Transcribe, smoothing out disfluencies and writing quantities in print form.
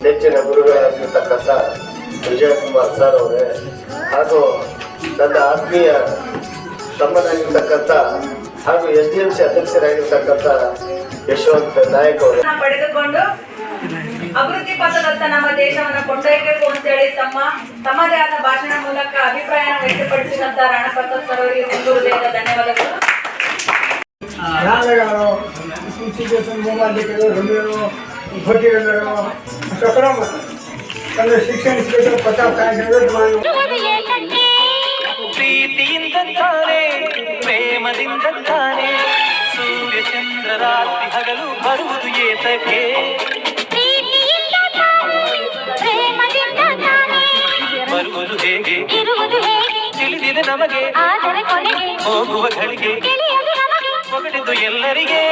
ನೆಚ್ಚಿನ ಗುರುಗಳಾಗಿರ್ತಕ್ಕಂಥ ವಿಜಯಕುಮಾರ್ ಸರ್ ಅವರೇ ಹಾಗೂ ನನ್ನ ಆತ್ಮೀಯ ತಮ್ಮನಾಗಿರ್ತಕ್ಕಂಥ ಹಾಗೂ SDMC ಅಧ್ಯಕ್ಷರಾಗಿರ್ತಕ್ಕಂಥ ಯಶವಂತ್ ನಾಯಕ್ ಅವರು ಪಡೆದುಕೊಂಡು ಅಭಿವೃದ್ಧಿ ಪಥದತ್ತ ನಮ್ಮ ದೇಶವನ್ನು ಕೊಂಡೊಯ್ಯಬೇಕು ಅಂತೇಳಿ ತಮ್ಮದೇ ಆದ ಭಾಷಣ ಮೂಲಕ ಅಭಿಪ್ರಾಯ ವ್ಯಕ್ತಪಡಿಸಿದಂತ ರಾಣಾ ಪ್ರತಾಪ್ ಸರ್ ಅವರಿಗೆ ಒಂದು ಹೃದಯದ ಧನ್ಯವಾದಗಳು. ಪ್ರೀತಿಯಿಂದಾನೆ ಪ್ರೇಮದಿಂದಾನೆ ಸೂರ್ಯ ಚಂದ್ರ ರಾತ್ರಿ ಹಗಲು ಬರುವುದು ಏತಕ್ಕೆ ಬರುವುದು ಹೇಗೆ ತಿಳಿದಿದೆ ನಮಗೆ ಹೋಗುವ ಗಳಿಗೆ ಹೊಗಳಿದು ಎಲ್ಲರಿಗೆ